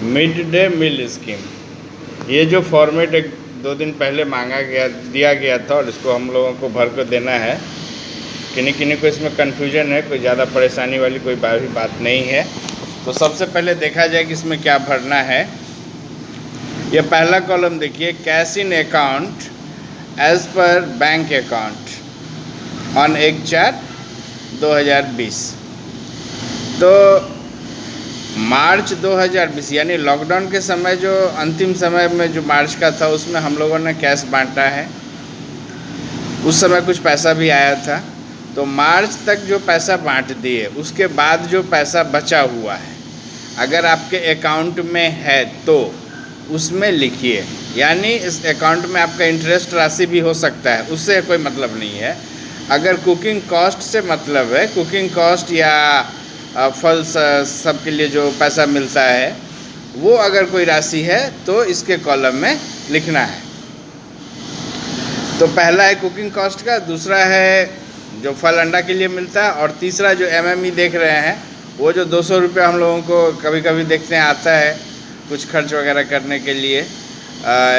Mid day meal scheme, ये जो format एक दो दिन पहले दिया गया था और इसको हम लोगों को भर कर देना है। किन्हीं किन्हीं को इसमें कन्फ्यूजन है, कोई ज़्यादा परेशानी वाली कोई बात नहीं है। तो सबसे पहले देखा जाए कि इसमें क्या भरना है। ये पहला कॉलम देखिए, cash in account as per bank account on 1/4/2020। तो मार्च 2020 यानी लॉकडाउन के समय, जो अंतिम समय में जो मार्च का था, उसमें हम लोगों ने कैश बांटा है। उस समय कुछ पैसा भी आया था। तो मार्च तक जो पैसा बांट दिए, उसके बाद जो पैसा बचा हुआ है, अगर आपके अकाउंट में है तो उसमें लिखिए। यानी इस अकाउंट में आपका इंटरेस्ट राशि भी हो सकता है, उससे कोई मतलब नहीं है। अगर कुकिंग कॉस्ट से मतलब है, कुकिंग कॉस्ट या फल सब के लिए जो पैसा मिलता है, वो अगर कोई राशि है तो इसके कॉलम में लिखना है। तो पहला है कुकिंग कॉस्ट का, दूसरा है जो फल अंडा के लिए मिलता है, और तीसरा जो MME देख रहे हैं, वो जो 200 रुपये हम लोगों को कभी कभी देखते हैं आता है कुछ खर्च वगैरह करने के लिए,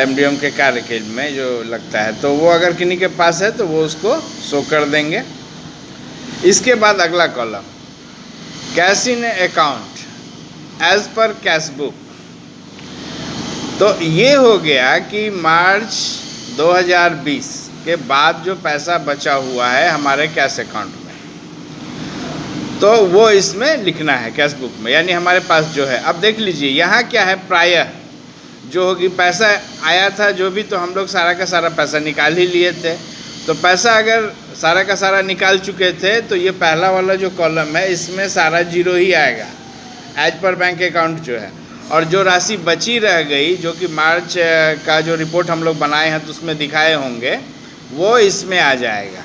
MDM के कार्य के में जो लगता है, तो वो अगर किन्हीं के पास है तो वो उसको शो कर देंगे। इसके बाद अगला column, cash in account as per cash book. तो ये हो गया कि मार्च 2020 के बाद जो पैसा बचा हुआ है हमारे कैश अकाउंट में, तो वो इसमें लिखना है कैश बुक में, यानी हमारे पास जो है। अब देख लीजिए यहाँ क्या है, प्रायः जो होगी पैसा आया था जो भी, तो हम लोग सारा का सारा पैसा निकाल ही लिए थे। तो पैसा अगर सारा का सारा निकाल चुके थे तो ये पहला वाला जो कॉलम है, इसमें सारा जीरो ही आएगा एज पर बैंक अकाउंट जो है। और जो राशि बची रह गई, जो कि मार्च का जो रिपोर्ट हम लोग बनाए हैं तो उसमें दिखाए होंगे, वो इसमें आ जाएगा।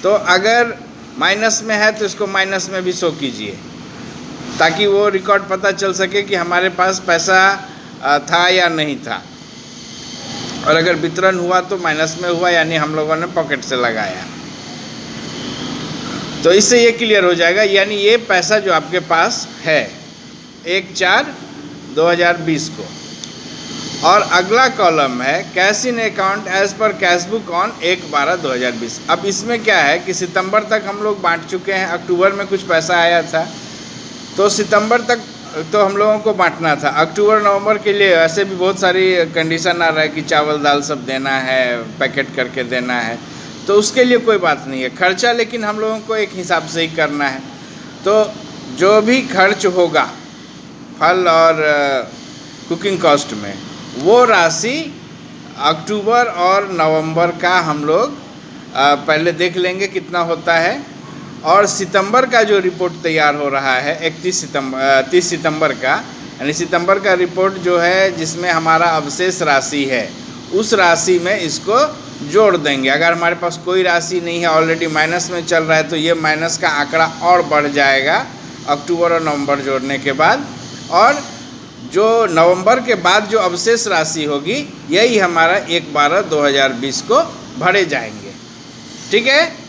तो अगर माइनस में है तो इसको माइनस में भी शो कीजिए, ताकि वो रिकॉर्ड पता चल सके कि हमारे पास पैसा था या नहीं था। और अगर वितरण हुआ तो माइनस में हुआ, यानी हम लोगों ने पॉकेट से लगाया। तो इससे ये क्लियर हो जाएगा, यानी ये पैसा जो आपके पास है 1/4/2020 को। और अगला कॉलम है cash in account as per cash book on 1/12/2020। अब इसमें क्या है कि सितंबर तक हम लोग बांट चुके हैं, अक्टूबर में कुछ पैसा आया था, तो सितंबर तक तो हम लोगों को बांटना था। अक्टूबर नवंबर के लिए ऐसे भी बहुत सारी कंडीशन आ रहा है कि चावल दाल सब देना है, पैकेट करके देना है, तो उसके लिए कोई बात नहीं है खर्चा, लेकिन हम लोगों को एक हिसाब से ही करना है। तो जो भी खर्च होगा फल और कुकिंग कॉस्ट में, वो राशि अक्टूबर और नवंबर का हम लोग पहले देख लेंगे कितना होता है। और सितंबर का जो रिपोर्ट तैयार हो रहा है 30 सितंबर का, यानी सितंबर का रिपोर्ट जो है जिसमें हमारा अवशेष राशि है, उस राशि में इसको जोड़ देंगे। अगर हमारे पास कोई राशि नहीं है, ऑलरेडी माइनस में चल रहा है, तो ये माइनस का आंकड़ा और बढ़ जाएगा अक्टूबर और नवंबर जोड़ने के बाद। और जो नवंबर के बाद जो अवशेष राशि होगी, यही हमारा 1/12/2020 को भरे जाएंगे। ठीक है।